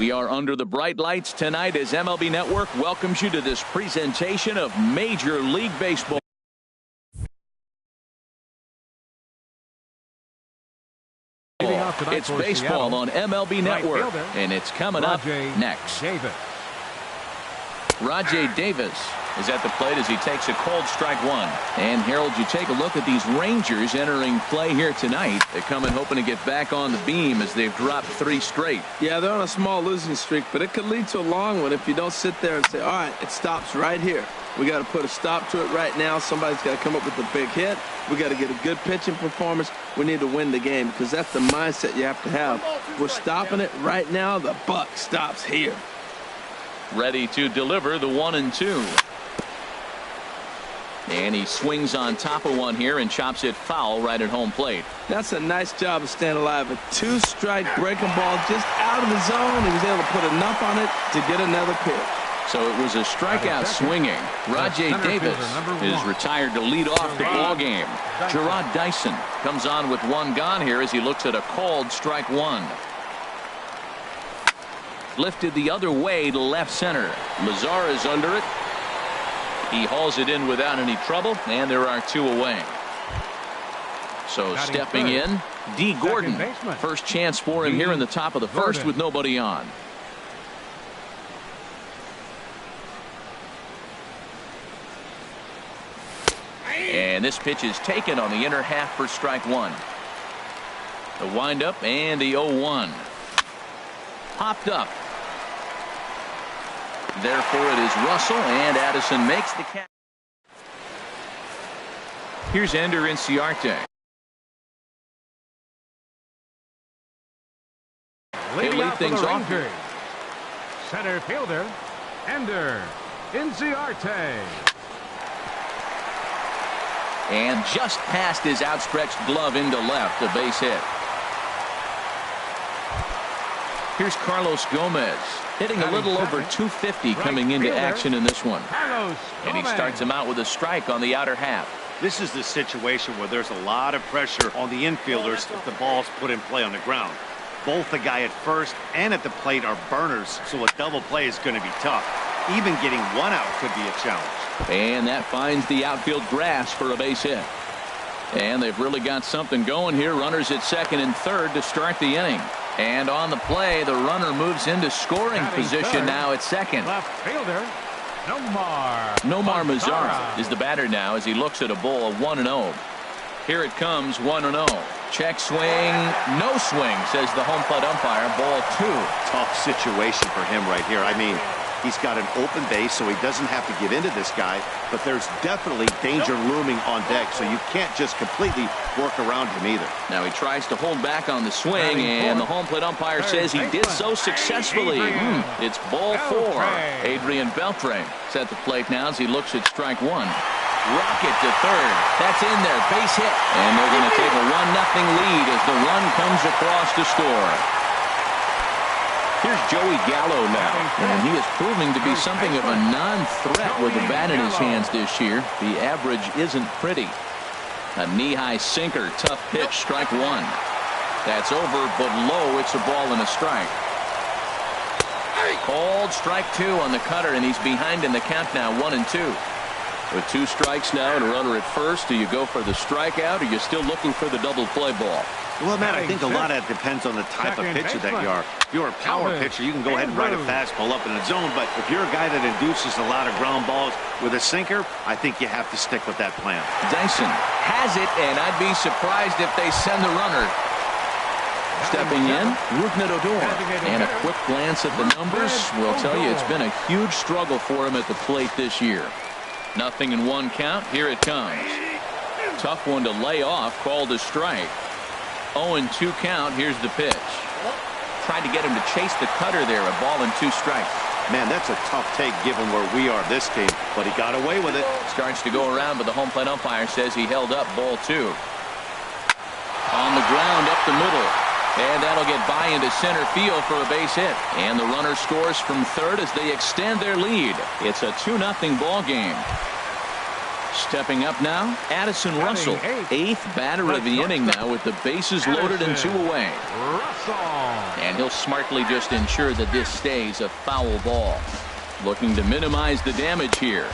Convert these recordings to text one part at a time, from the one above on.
We are under the bright lights tonight as MLB Network welcomes you to this presentation of Major League Baseball. It's baseball on MLB Network, and it's coming up next. Rajay Davis is at the plate as he takes a cold strike one. And Harold, you take a look at these Rangers entering play here tonight. They come in hoping to get back on the beam as they've dropped 3 straight. Yeah, they're on a small losing streak, but it could lead to a long one if you don't sit there and say, all right, it stops right here. We got to put a stop to it right now. Somebody's got to come up with a big hit. We got to get a good pitching performance. We need to win the game because that's the mindset you have to have. We're stopping it right now. The buck stops here. Ready to deliver the 1-2. And he swings on top of one here and chops it foul right at home plate. That's a nice job of staying alive. A 2-strike breaking ball just out of the zone. He was able to put enough on it to get another pitch. So it was a strikeout swinging. Rajay Davis is retired to lead off the ball game. Gerard Dyson comes on with 1 gone here as he looks at a called strike 1. Lifted the other way to left center. Lazar is under it. He hauls it in without any trouble, and there are 2 away. So stepping in, D. Gordon. First chance for him here in the top of the first with nobody on. And this pitch is taken on the inner half for strike 1. The windup and the 0-1. Popped up. Therefore, it is Russell, and Addison makes the catch. Here's Ender Inciarte. He'll lead things off. Center fielder, Ender Inciarte. And just past his outstretched glove into left, a base hit. Here's Carlos Gomez, hitting a little over 250 coming into action in this one. And he starts him out with a strike on the outer half. This is the situation where there's a lot of pressure on the infielders if the ball's put in play on the ground. Both the guy at first and at the plate are burners, so a double play is going to be tough. Even getting 1 out could be a challenge. And that finds the outfield grass for a base hit. And they've really got something going here. Runners at second and third to start the inning. And on the play, the runner moves into scoring position now at second. Left fielder, Nomar Mazara is the batter now as he looks at a ball of 1-0. Here it comes, 1-0. Check swing, no swing, says the home plate umpire. Ball 2. Tough situation for him right here. I mean, he's got an open base, so he doesn't have to give in to this guy, but there's definitely danger looming on deck, so you can't just completely work around him either. Now he tries to hold back on the swing, and the home plate umpire says he did so successfully. It's ball 4. Adrian Beltre is at the plate now as he looks at strike 1. Rocket to third. That's in there. Base hit. And they're going to take a 1-0 lead as the run comes across to score. Here's Joey Gallo now, and he is proving to be something of a non-threat with the bat in his hands this year. The average isn't pretty. A knee-high sinker, tough pitch, strike 1. That's over, but low. It's a ball and a strike. Called strike 2 on the cutter, and he's behind in the count now, 1-2. With 2 strikes now and a runner at first, do you go for the strikeout, or are you still looking for the double play ball? Well, Matt, I think a lot of that depends on the type of pitcher that you are. If you're a power pitcher, you can go ahead and ride a fastball up in the zone. But if you're a guy that induces a lot of ground balls with a sinker, I think you have to stick with that plan. Dyson has it, and I'd be surprised if they send the runner. Stepping in, Rougned Odor. And a quick glance at the numbers will tell you it's been a huge struggle for him at the plate this year. 0-1 count. Here it comes. Tough one to lay off. Called a strike. 0-2 count. Here's the pitch. Tried to get him to chase the cutter there. A ball and 2 strikes. Man, that's a tough take given where we are this game, but he got away with it. Starts to go around, but the home plate umpire says he held up. Ball 2. On the ground up the middle. And that'll get by into center field for a base hit. And the runner scores from third as they extend their lead. It's a 2-0 ball game. Stepping up now, Addison Russell, eighth batter of the inning now with the bases loaded and 2 away. And he'll smartly just ensure that this stays a foul ball. Looking to minimize the damage here.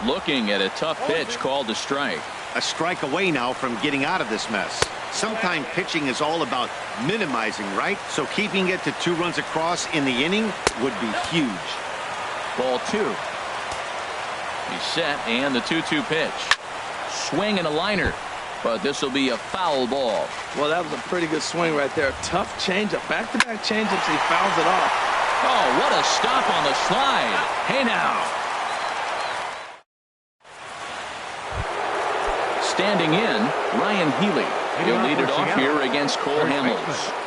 Looking at a tough pitch called a strike. A strike away now from getting out of this mess. Sometimes pitching is all about minimizing, right? So keeping it to 2 runs across in the inning would be huge. Ball 2. He's set, and the 2-2 pitch. Swing and a liner, but this will be a foul ball. Well, that was a pretty good swing right there. Tough changeup. Back-to-back changeups. He fouls it off. Oh, what a stop on the slide. Hey now. Standing in, Ryan Healy. He'll lead it off here against Cole Hamels.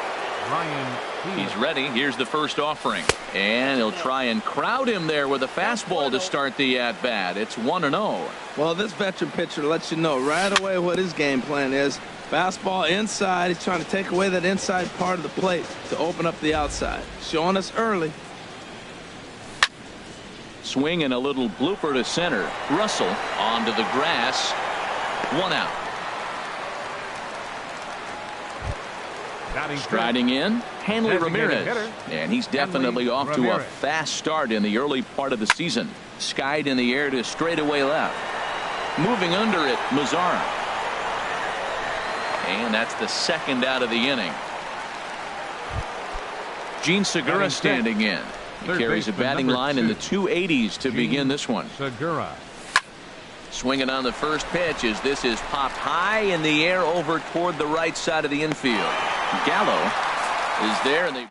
He's ready. Here's the first offering. And he'll try and crowd him there with a fastball to start the at-bat. It's 1-0. Well, this veteran pitcher lets you know right away what his game plan is. Fastball inside. He's trying to take away that inside part of the plate to open up the outside. Showing us early. Swing and a little blooper to center. Russell onto the grass. 1 out. Striding in, Hanley Ramirez. And he's definitely off to a fast start in the early part of the season. Skied in the air to straightaway left. Moving under it, Mazzara. And that's the 2nd out of the inning. Gene Segura standing in. He carries a batting line in the 280s to begin this one. Segura. Swinging on the first pitch as this is popped high in the air over toward the right side of the infield. Gallo is there, and they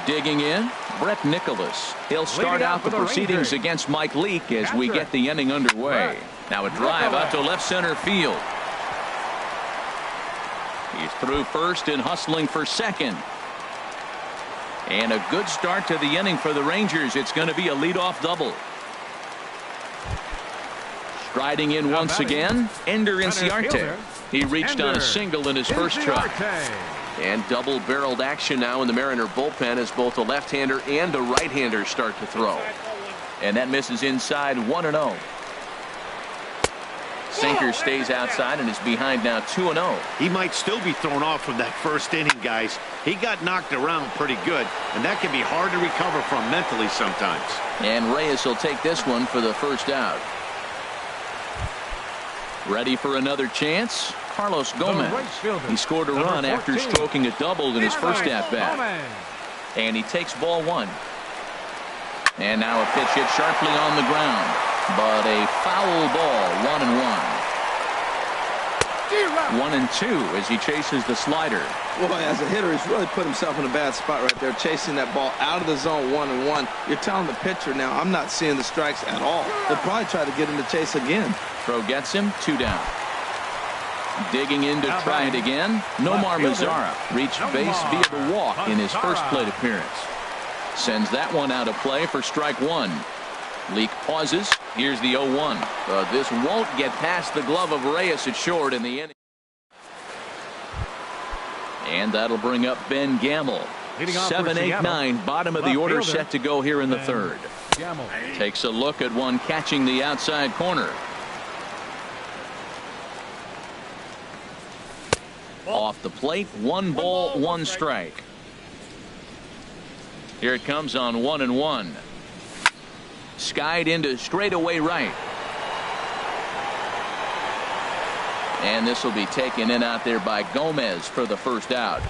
digging in. Brett Nicholas. He'll start out the proceedings against Mike Leake as we get the inning underway. Now a drive out to left center field. He's through first and hustling for second. And a good start to the inning for the Rangers. It's going to be a leadoff double. Striding in once again, Ender Inciarte. He reached on a single in his first try. And double-barreled action now in the Mariner bullpen as both a left-hander and a right-hander start to throw. And that misses inside, 1-0. Sinker stays outside and is behind now 2-0. He might still be thrown off from that first inning, guys. He got knocked around pretty good, and that can be hard to recover from mentally sometimes. And Reyes will take this one for the first out. Ready for another chance? Carlos Gomez. He scored a run after stroking a double in his first at-bat. And he takes ball 1. And now a pitch hit sharply on the ground. But a foul ball, 1-1. 1-2 as he chases the slider. Boy, as a hitter, he's really put himself in a bad spot right there, chasing that ball out of the zone 1-1. You're telling the pitcher now, I'm not seeing the strikes at all. They'll probably try to get him to chase again. Throw gets him, 2 down. Digging in to try it again. Nomar Mazzara reached base via the walk in his first plate appearance. Sends that one out of play for strike 1. Leake pauses. Here's the 0-1. But this won't get past the glove of Reyes at short in the inning. And that'll bring up Ben Gamble. 7-8-9, bottom of the order set to go here in the third. Takes a look at one catching the outside corner. Off the plate, 1 ball, 1 strike. Here it comes on 1-1. Skied into straightaway right. And this will be taken in out there by Gomez for the first out.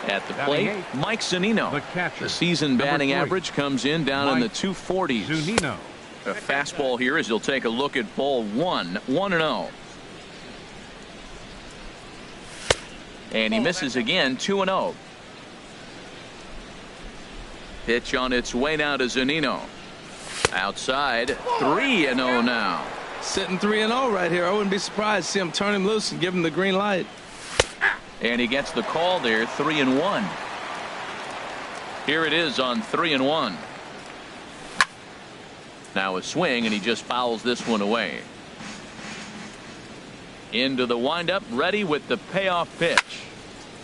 At the plate, Mike Zunino. The season batting average comes in down in the 240s. A fastball here as he'll take a look at ball 1, 1-0. And he misses again, 2-0. Pitch on its way now to Zunino. Outside, 3-0 now. Sitting 3-0 right here. I wouldn't be surprised to see him turn him loose and give him the green light. And he gets the call there, 3-1. Here it is on 3-1. Now a swing, and he just fouls this one away. Into the windup, ready with the payoff pitch.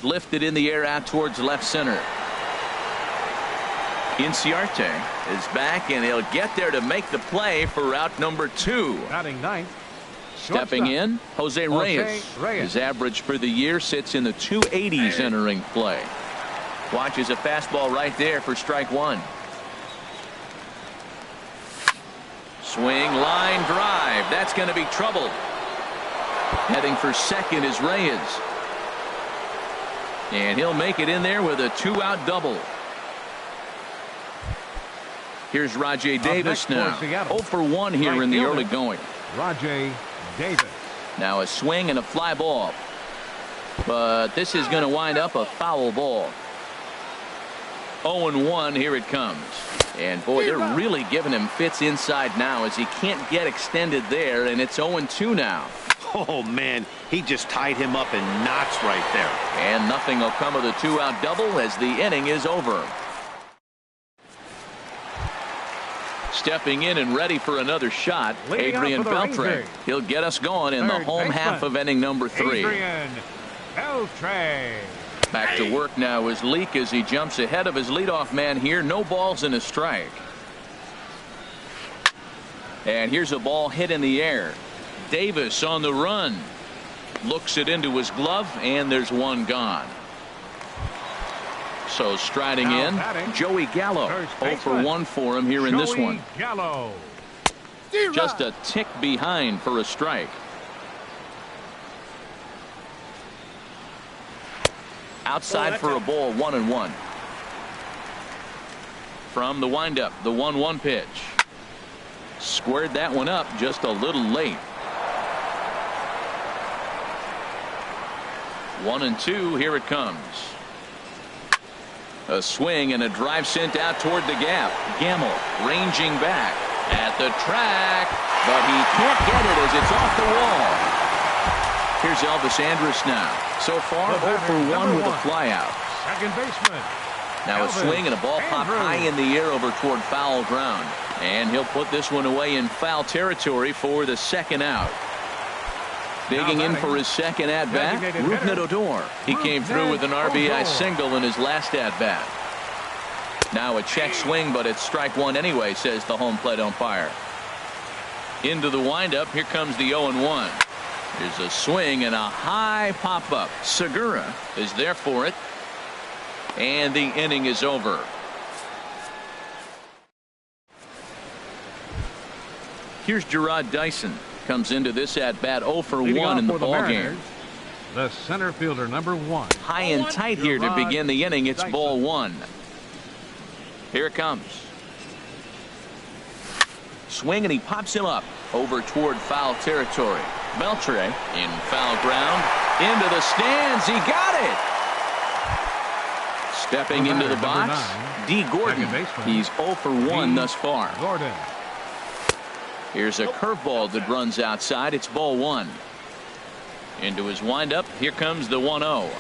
Lifted in the air out towards left center. Inciarte is back, and he'll get there to make the play for route number 2. Batting ninth. Stepping in, Jose Reyes. His average for the year sits in the 280s entering play. Watches a fastball right there for strike 1. Swing, line drive. That's going to be trouble. Heading for second is Reyes. And he'll make it in there with a 2-out double. Here's Rajay Davis now. 0 for 1 here in the early going. Rajay Davis. Now a swing and a fly ball. But this is going to wind up a foul ball. 0-1, here it comes. And boy, they're really giving him fits inside now as he can't get extended there, and it's 0-2 now. Oh, man, he just tied him up in knots right there. And nothing will come of the 2-out double as the inning is over. Stepping in and ready for another shot, Adrian Beltre. He'll get us going in the home half of inning number 3. Adrian Beltre. Back to work now is Leake as he jumps ahead of his leadoff man here. No balls and a strike. And here's a ball hit in the air. Davis on the run. Looks it into his glove, and there's one gone. So striding in, Joey Gallo. 0 for 1 for him here in this one. Gallo. Just a tick behind for a strike. Outside for a ball, 1-1. From the windup, the 1-1 pitch. Squared that one up just a little late. 1-2, here it comes. A swing and a drive sent out toward the gap. Gamble ranging back at the track, but he can't get it as it's off the wall. Here's Elvis Andrus now. So far, 0 for 1 with a flyout. Second baseman. Now a swing and a ball pop high in the air over toward foul ground. And he'll put this one away in foul territory for the second out. Digging in for his second at-bat, Rougned Odor. He came through with an RBI single in his last at-bat. Now a check swing, but it's strike 1 anyway, says the home plate umpire. Into the windup, here comes the 0-1. There's a swing and a high pop-up. Segura is there for it. And the inning is over. Here's Gerard Dyson. Comes into this at bat 0 for 1 in the ball game. The center fielder, number 1. High and tight here to begin the inning. It's ball 1. Here it comes. Swing and he pops him up over toward foul territory. Beltre in foul ground into the stands. He got it. Stepping into the box, D. Gordon. He's 0 for 1 thus far. Gordon. Here's a curveball that runs outside. It's ball 1. Into his windup. Here comes the 1-0.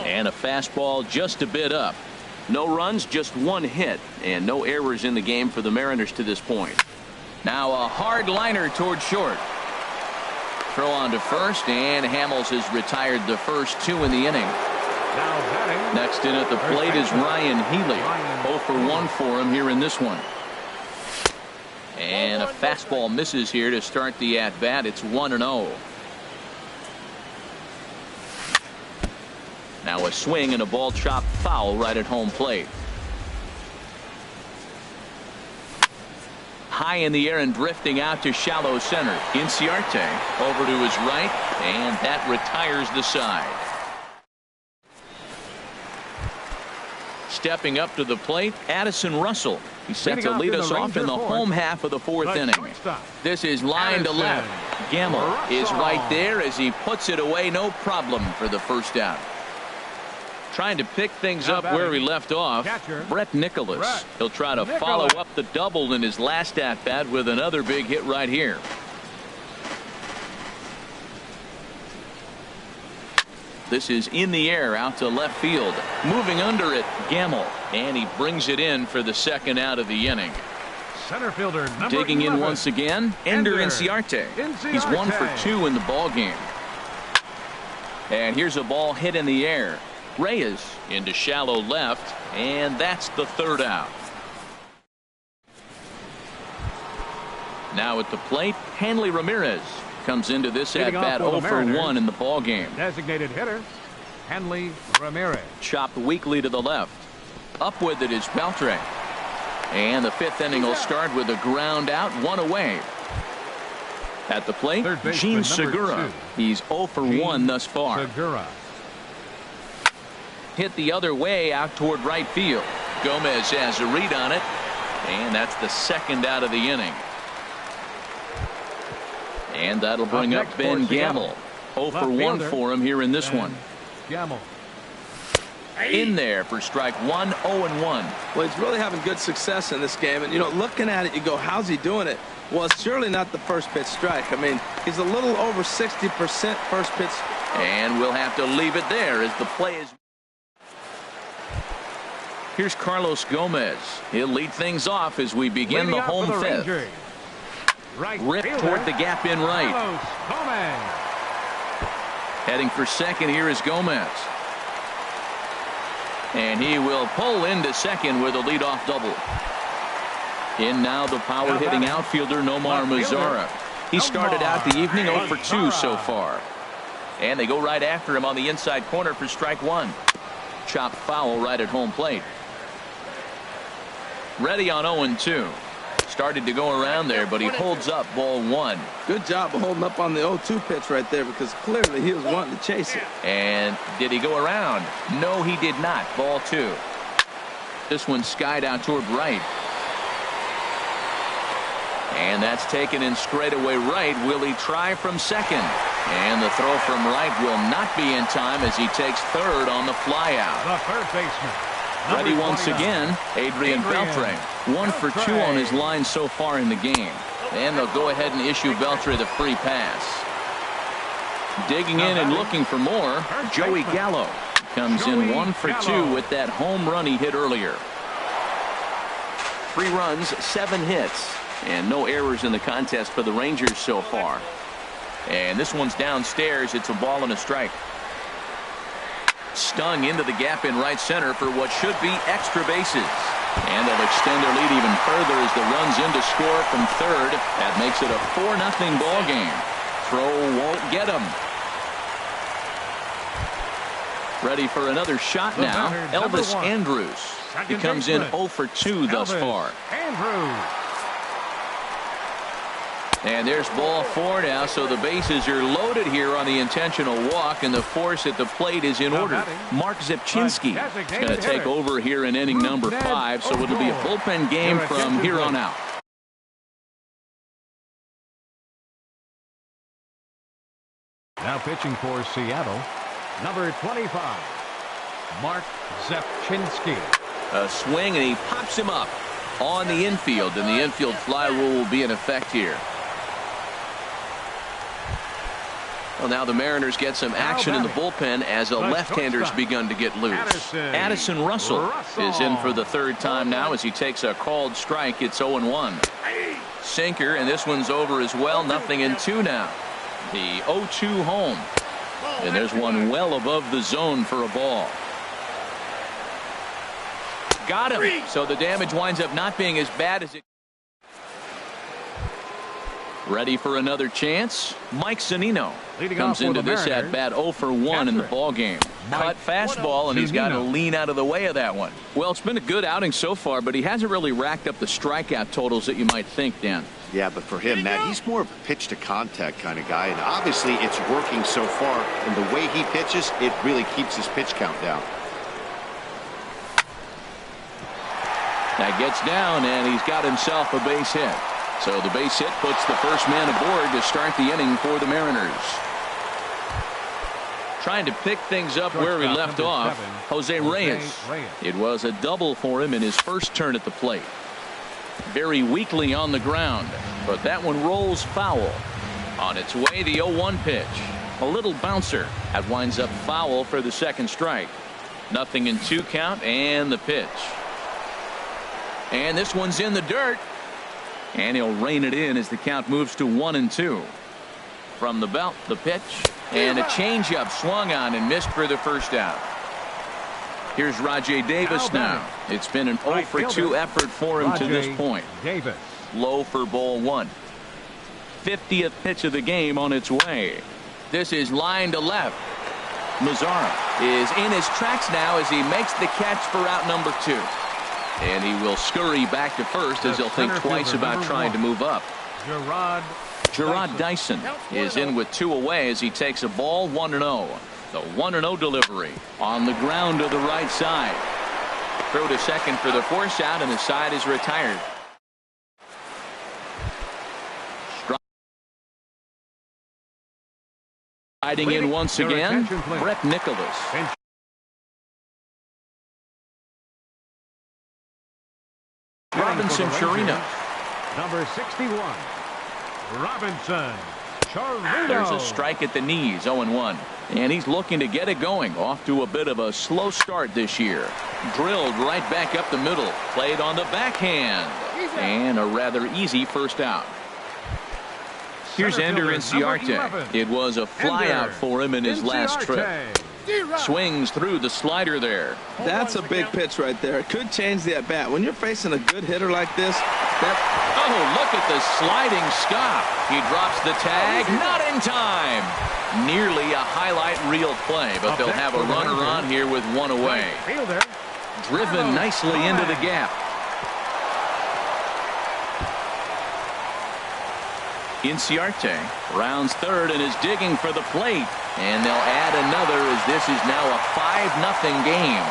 And a fastball just a bit up. No runs, just 1 hit, and no errors in the game for the Mariners to this point. Now a hard liner toward short. Throw on to first, and Hamels has retired the first 2 in the inning. Next in at the plate is Ryan Healy. 0 for 1 for him here in this one. And a fastball misses here to start the at-bat. It's 1-0. Now a swing and a ball chopped foul right at home plate. High in the air and drifting out to shallow center. Inciarte over to his right, and that retires the side. Stepping up to the plate, Addison Russell. He's set to lead us off in the home half of the 4th inning. This is line to left. Gamble is right there as he puts it away, no problem for the first out. Trying to pick things up where he left off, Brett Nicholas. He'll try to follow up the double in his last at-bat with another big hit right here. This is in the air out to left field. Moving under it, Gamble. And he brings it in for the second out of the inning. Center fielder number Digging 11. in once again, Ender Inciarte. He's 1 for 2 in the ball game. And here's a ball hit in the air. Reyes into shallow left, and that's the third out. Now at the plate, Hanley Ramirez comes into this at bat 0 for 1 in the ball game. Designated hitter, Hanley Ramirez. Chopped weakly to the left. Up with it is Beltre. And the fifth inning will start with a ground out, 1 away. At the plate, Gene Segura. He's 0 for 1 thus far. Segura. Hit the other way out toward right field. Gomez has a read on it, and that's the second out of the inning. And that'll bring up Ben Gamble. 0 for 1 for him here in this one. Gamble. In there for strike 1, 0 and 1. Well, he's really having good success in this game. And, you know, looking at it, you go, how's he doing it? Well, it's surely not the first pitch strike. I mean, he's a little over 60% first pitch. And we'll have to leave it there as the play is. Here's Carlos Gomez. He'll lead things off as we begin the home fifth. Ripped toward the gap in right. Heading for second here is Gomez. And he will pull into second with a leadoff double. In now the power hitting outfielder Nomar Mazara. He started out the evening 0 for 2 so far. And they go right after him on the inside corner for strike 1. Chopped foul right at home plate. Ready on 0 and 2. Started to go around there, but he holds up ball 1. Good job of holding up on the 0-2 pitch right there, because clearly he was wanting to chase it. And did he go around? No, he did not. Ball 2. This one skied out toward right. And that's taken in straightaway right. Will he try from second? And the throw from right will not be in time as he takes third on the flyout. The third baseman. Ready once again, Adrian Beltre. 1 for 2 on his line so far in the game. And they'll go ahead and issue Beltre the free pass. Digging in and looking for more, Joey Gallo comes in 1 for 2 with that home run he hit earlier. 3 runs, 7 hits, and no errors in the contest for the Rangers so far. And this one's downstairs. It's a ball and a strike. Stung into the gap in right center for what should be extra bases. And they'll extend their lead even further as the runs in to score from third. That makes it a 4-0 ball game. Throw won't get him. Ready for another shot now. Elvis Andrus. He comes in 0 for 2 thus far. Andrus. And there's ball 4 now, so the bases are loaded here on the intentional walk, and the force at the plate is in order. Mark Zepchinski is going to take over here in inning number 5, so it'll be a bullpen game from here on out. Now pitching for Seattle, number 25, Mark Zepchinski. A swing, and he pops him up on the infield, and the infield fly rule will be in effect here. Well, now the Mariners get some action in the bullpen as a left-hander's begun to get loose. Addison Russell is in for the third time now as he takes a called strike. It's 0-1. Sinker, and this one's over as well. 0-2 now. The 0-2 home. And there's one well above the zone for a ball. Got him. So the damage winds up not being as bad as it. Ready for another chance. Mike Zunino comes into this at bat 0 for 1 in the ball game. Cut fastball, and he's got to lean out of the way of that one. Well, it's been a good outing so far, but he hasn't really racked up the strikeout totals that you might think, Dan. Yeah, but for him, Matt, he's more of a pitch to contact kind of guy, and obviously it's working so far. And the way he pitches, it really keeps his pitch count down. That gets down, and he's got himself a base hit. So the base hit puts the first man aboard to start the inning for the Mariners. Trying to pick things up where he left off, Jose Reyes. It was a double for him in his first turn at the plate. Very weakly on the ground, but that one rolls foul. On its way, the 0-1 pitch. A little bouncer. That winds up foul for the second strike. 0-2 count, and the pitch. And this one's in the dirt. And he'll rein it in as the count moves to 1-2. From the belt, the pitch, and a changeup swung on and missed for the first out. Here's Rajay Davis now. It's been an 0 for 2 effort for him to this point. Davis. Low for ball 1. 50th pitch of the game on its way. This is line to left. Mazzara is in his tracks now as he makes the catch for out number 2. And he will scurry back to first as he'll think twice about trying to move up. Gerard Dyson is in with 2 away as he takes a ball 1-0. The 1-0 delivery on the ground to the right side. Throw to second for the force out, and the side is retired. Riding in once again, Brett Nicholas. Robinson Chirinos. Number 61, Robinson Chirinos. There's a strike at the knees, 0-1. And he's looking to get it going. Off to a bit of a slow start this year. Drilled right back up the middle. Played on the backhand. And a rather easy first out. Here's Ender Inciarte. It was a flyout for him in his last trip. Swings through the slider there. That's a big pitch right there. It could change the at-bat. When you're facing a good hitter like this, Oh, look at the sliding stop. He drops the tag. Not in time. Nearly a highlight reel play, but they'll have a runner on here with 1 away. Driven nicely into the gap. Inciarte rounds third and is digging for the plate. And they'll add another as this is now a 5-0 game.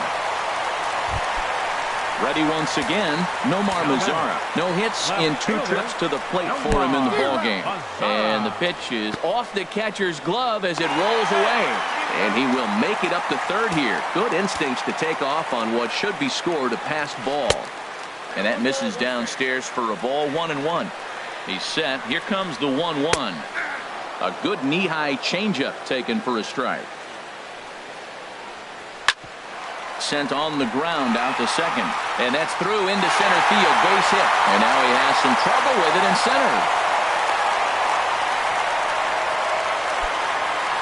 Ready once again, Nomar Mazzara. No hits in 2 trips to the plate for him in the ballgame. And the pitch is off the catcher's glove as it rolls away. And he will make it up to third here. Good instincts to take off on what should be scored a passed ball. And that misses downstairs for a ball, 1-1. He's set. Here comes the 1-1. A good knee-high changeup taken for a strike. Sent on the ground out to second. And that's through into center field. Base hit. And now he has some trouble with it in center.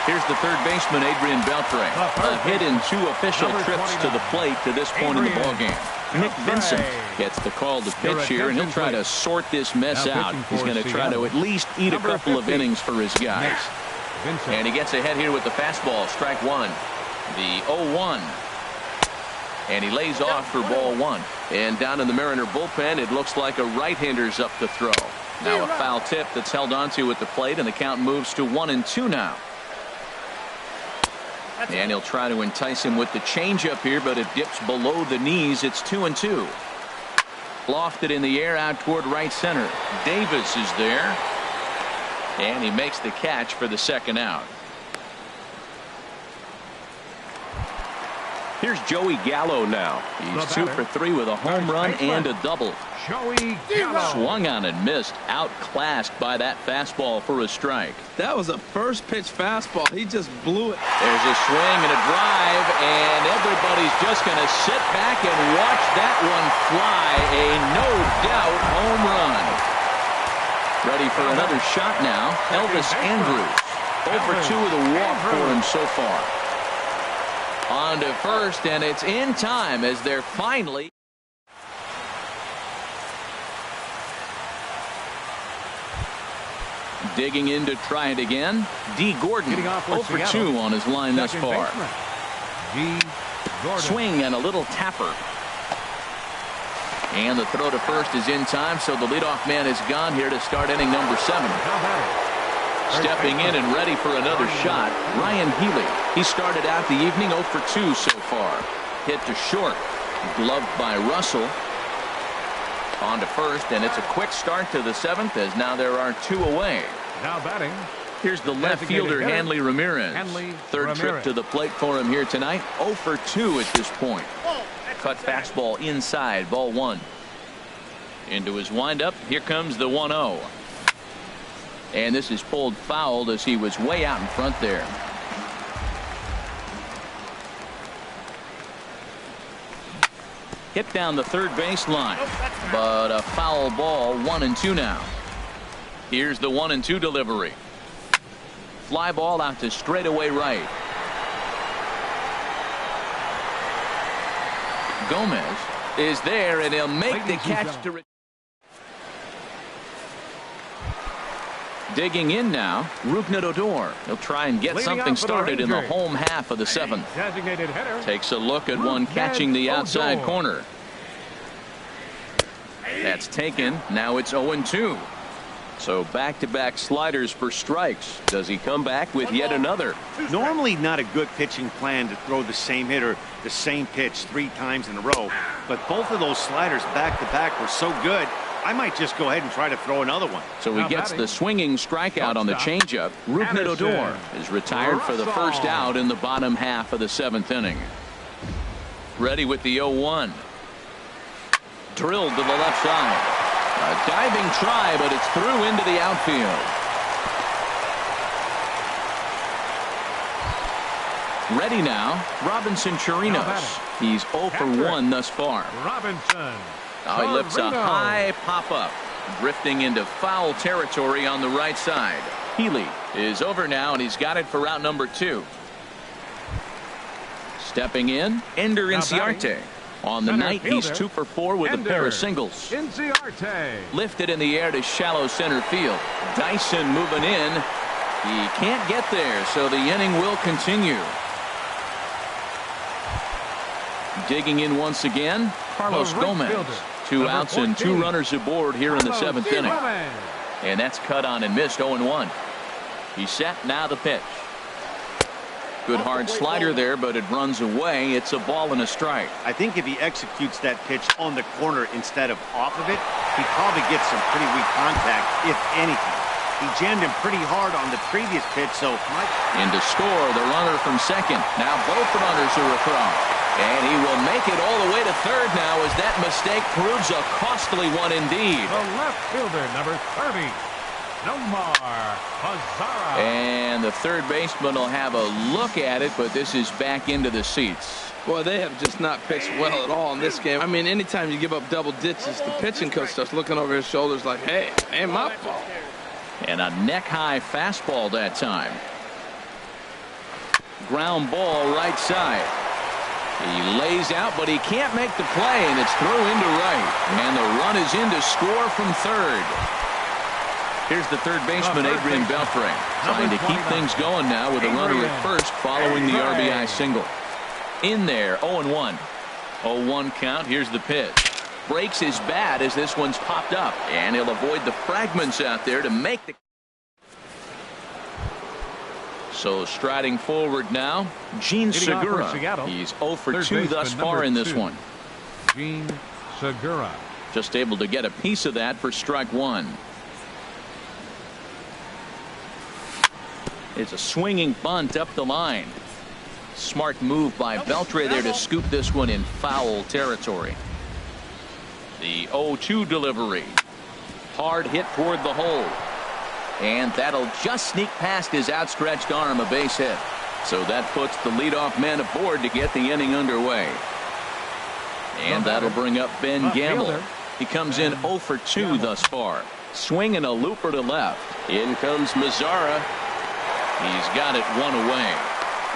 Here's the third baseman, Adrian Beltre. A hit in 2 official trips to the plate to this point in the ballgame. Nick Vincent gets the call to pitch here, and he'll try to sort this mess out. He's going to try to at least eat a couple of innings for his guys. And he gets ahead here with the fastball. Strike 1. The 0-1. And he lays off for ball 1. And down in the Mariner bullpen, it looks like a right-hander's up to throw. Now a foul tip that's held onto at the plate, and the count moves to 1-2 now. And he'll try to entice him with the changeup here, but it dips below the knees. It's 2-2. Lofted in the air out toward right center. Davis is there. And he makes the catch for the second out. Here's Joey Gallo now. He's 2 for 3 with a home run and a double. Joey Gallo. Swung on and missed. Outclassed by that fastball for a strike. that was a first pitch fastball. He just blew it. There's a swing and a drive, and everybody's just going to sit back and watch that one fly. A no-doubt home run. Ready for another shot now. Elvis Andrus. 0 for 2 with a walk for him so far. On to first, and it's in time as they're finally. Digging in to try it again. D. Gordon 0 for 2 on his line thus far. Swing and a little tapper. And the throw to first is in time, so the leadoff man is gone here to start inning number 7. Stepping in and ready for another shot, Ryan Healy. He started out the evening 0 for 2 so far. Hit to short. Gloved by Russell. On to first, and it's a quick start to the 7th as now there are 2 away. Now batting. Here's the left fielder, Hanley Ramirez. Third trip to the plate for him here tonight. 0 for 2 at this point. Cut fastball inside, ball 1. Into his windup, here comes the 1-0. And this is pulled fouled as he was way out in front there. Hit down the third base line, but a foul ball. 1-2 now. Here's the 1-2 delivery. Fly ball out to straightaway right. Gomez is there, and he'll make the catch to. Digging in now, Odor. He'll try and get something started in the home half of the seventh. Takes a look at one catching the outside corner. That's taken. Now it's 0-2. So back-to-back sliders for strikes. Does he come back with yet another? Normally not a good pitching plan to throw the same hitter the same pitch 3 times in a row. But both of those sliders back-to-back were so good, I might just go ahead and try to throw another one. So he gets the swinging strikeout on the changeup. Odor is retired for the first out in the bottom half of the 7th inning. Ready with the 0-1. Drilled to the left side. A diving try, but it's through into the outfield. Ready now, Robinson Chirinos. He's 0 for 1 thus far. Robinson. Now he lifts a high pop-up, drifting into foul territory on the right side. Healy is over now, and he's got it for out number 2. Stepping in, Ender Inciarte. On the night, he's 2 for 4 with a pair of singles. Lifted in the air to shallow center field. Dyson moving in. He can't get there, so the inning will continue. Digging in once again, Carlos Gomez. 2 outs and 2 runners aboard here in the 7th inning. And that's cut on and missed. 0-1. He's set. Now the pitch. Good hard slider there, but it runs away. It's a ball and a strike. I think if he executes that pitch on the corner instead of off of it, he probably gets some pretty weak contact, if anything. He jammed him pretty hard on the previous pitch, so in to score the runner from second. Now both runners are across. And he will make it all the way to third now, as that mistake proves a costly one indeed. The left fielder, number 30. Nomar Mazara. And the third baseman will have a look at it, but this is back into the seats. Boy, they have just not pitched well at all in this game. I mean, anytime you give up double ditches, the pitching coach starts looking over his shoulders like, hey, ain't my fault. And a neck-high fastball that time. Ground ball right side. He lays out, but he can't make the play, and it's through into right. And the run is in to score from third. Here's the third baseman, Adrian Beltre, trying to keep things going now with a runner at first following the RBI single. In there, 0-1. 0-1 count. Here's the pitch. Breaks his bat as this one's popped up, and he'll avoid the fragments out there to make the. So striding forward now, Gene Segura. He's 0 for 2 thus far in this one. Gene Segura. Just able to get a piece of that for strike 1. It's a swinging bunt up the line. Smart move by Beltre there to scoop this one in foul territory. The 0-2 delivery. Hard hit toward the hole. And that'll just sneak past his outstretched arm, a base hit. So that puts the leadoff man aboard to get the inning underway. And that'll bring up Ben Gamble. He comes in 0 for 2 thus far. Swinging a looper to left. In comes Mazara. He's got it 1 away.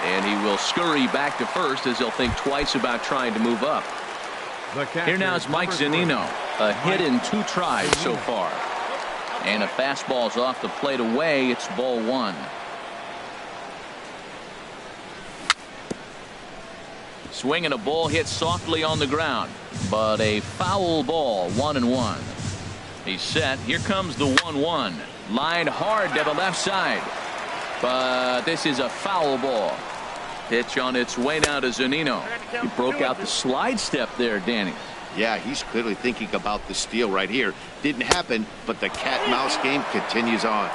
And he will scurry back to first as he'll think twice about trying to move up. Here now is Mike Zunino. A hit in 2 tries so far. And a fastball's off the plate away. It's ball 1. Swinging a ball hit softly on the ground. But a foul ball, 1-1. He's set. Here comes the 1-1. Lined hard to the left side. But this is a foul ball. Pitch on its way now to Zunino. He broke out the slide step there, Danny. Yeah, he's clearly thinking about the steal right here. Didn't happen, but the cat-mouse game continues on.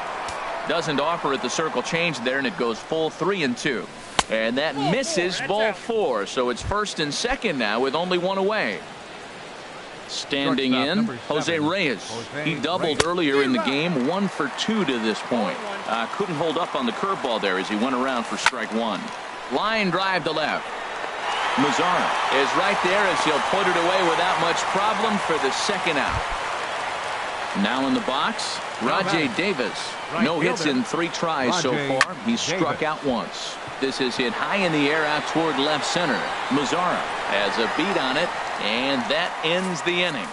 Doesn't offer at the circle change there, and it goes full 3-2. And that misses ball 4. So it's first and second now with only 1 away. Standing in, Jose Reyes. He doubled earlier in the game, 1 for 2 to this point. Couldn't hold up on the curveball there as he went around for strike 1. Line drive to left. Mazara is right there as he'll put it away without much problem for the second out. Now in the box, Rajay Davis. No hits in 3 tries so far. He's struck out once. This is hit high in the air out toward left center. Mazara has a beat on it, And that ends the inning.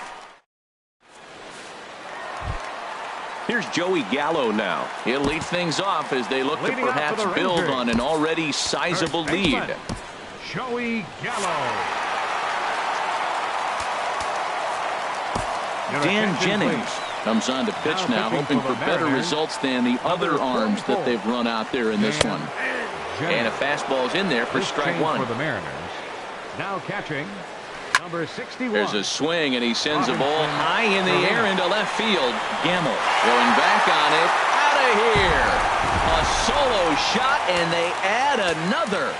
Here's Joey Gallo now. He'll lead things off as they look to perhaps build on an already sizable lead. Joey Gallo. Dan Jennings comes on to pitch now, hoping for better results than the other arms that they've run out there in this one. And a fastball's in there for strike one. For the Mariners. Now catching, number 61. There's a swing, and he sends the ball high in the air into left field. Gamble going back on it. Out of here. A solo shot, and they add another.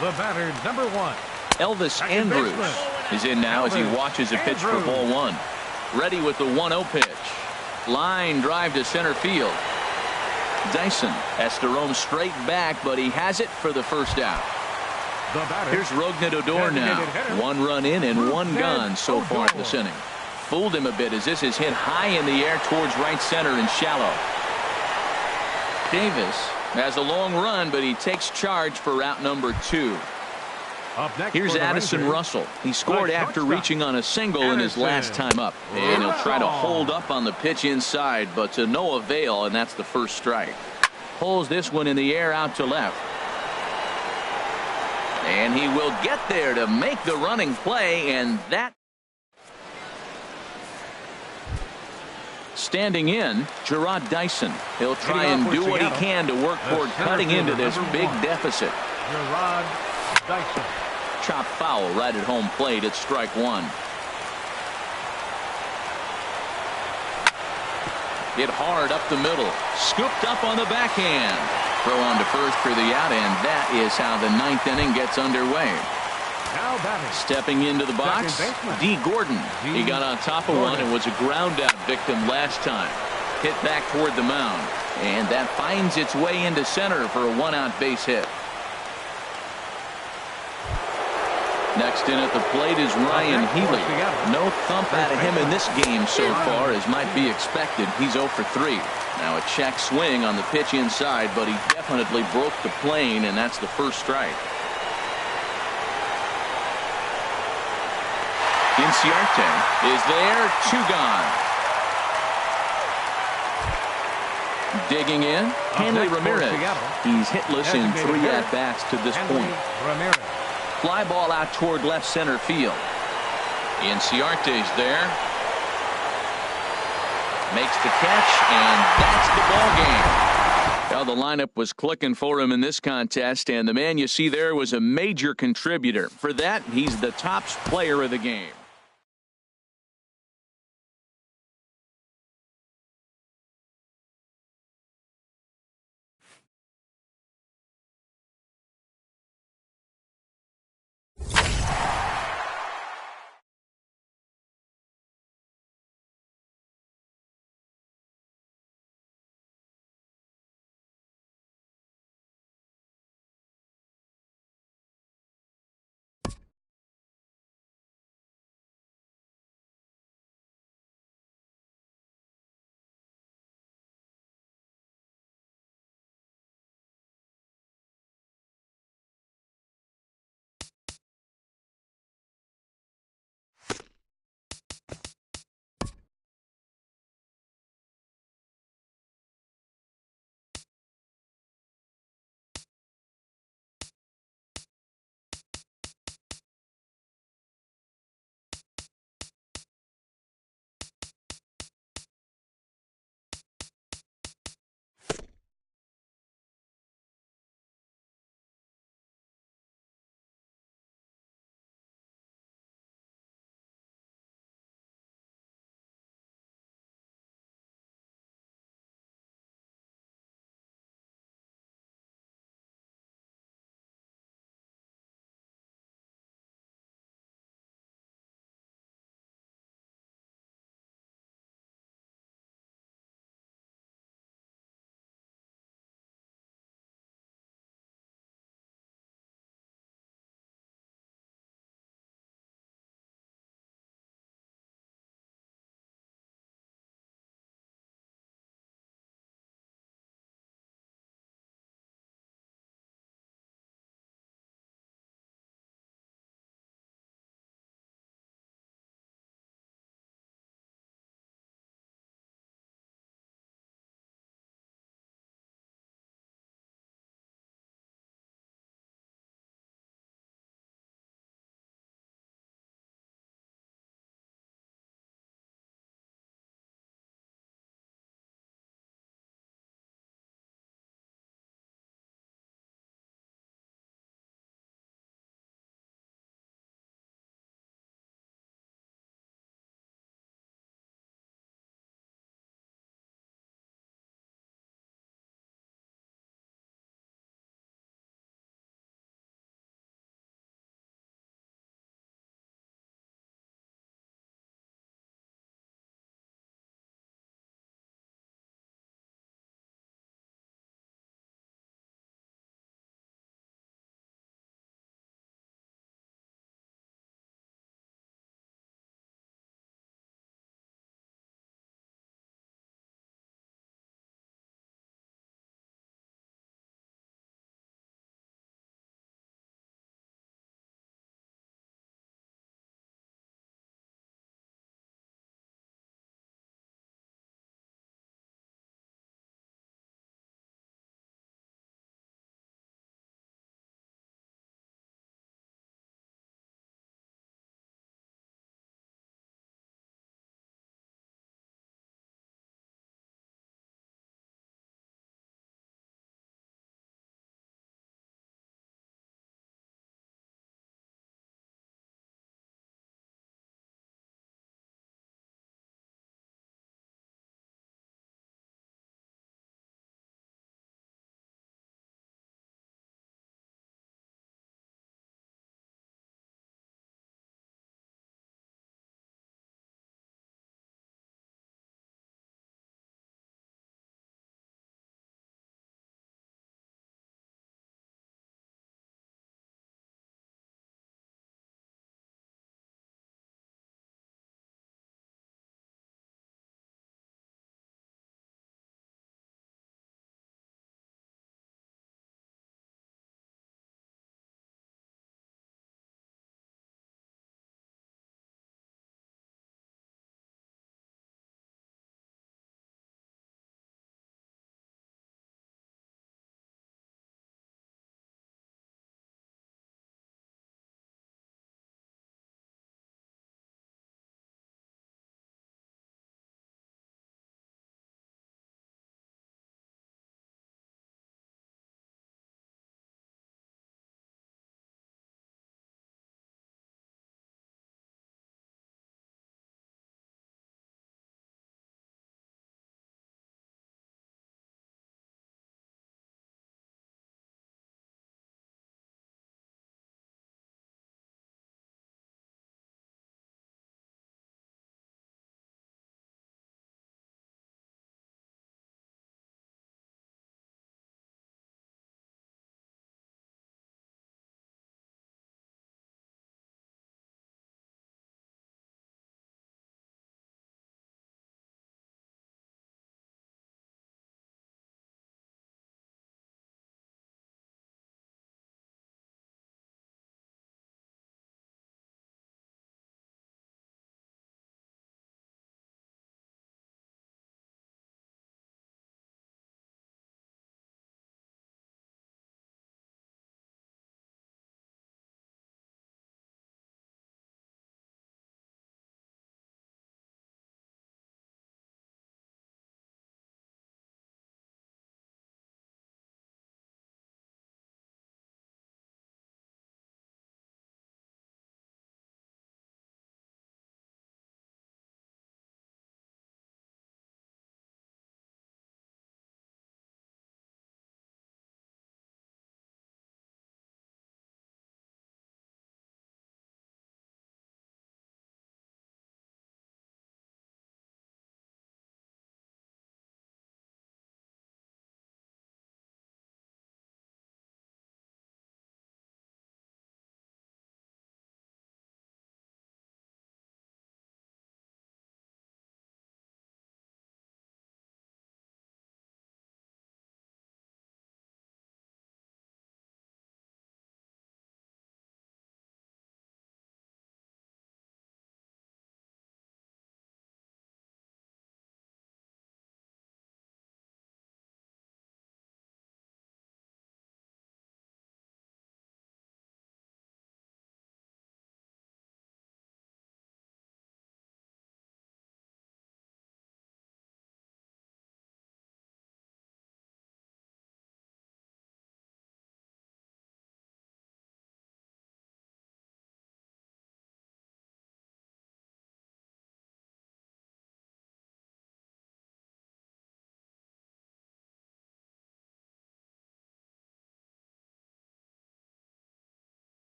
The batter, number 1. Elvis Andrews is in now as he watches a pitch for ball one. Ready with the 1-0 pitch. Line drive to center field. Dyson has to roam straight back, but he has it for the first out. Here's Rougned Odor now. 1 run in and 1 gone so far in this inning. Fooled him a bit as this is hit high in the air towards right center and shallow. Davis has a long run, but he takes charge for route number 2. Here's Addison Russell. He scored after reaching on a single in his last time up. And he'll try to hold up on the pitch inside, but to no avail, and that's the first strike. Pulls this one in the air out to left. And he will get there to make the running play, and that. Standing in, Gerard Dyson. He'll try and do what he can to work toward cutting into this big deficit. Gerard Dyson. Chop foul right at home plate at strike one. Hit hard up the middle. Scooped up on the backhand. Throw on to first for the out, and that is how the 9th inning gets underway. Now batting. Stepping into the box, D. Gordon. He got on top of one and was a ground out victim last time. Hit back toward the mound, and that finds its way into center for a 1-out base hit. Next in at the plate is Ryan Healy. No thump out of him in this game so far, as might be expected. He's 0 for 3. Now a check swing on the pitch inside, but he definitely broke the plane, and that's the first strike. Inciarte is there, 2 gone. Digging in, Hanley Ramirez. He's hitless in 3 at-bats to this point. Fly ball out toward left center field. Inciarte's there. Makes the catch, and that's the ball game. Well, the lineup was clicking for him in this contest, and the man you see there was a major contributor. For that, he's the top player of the game.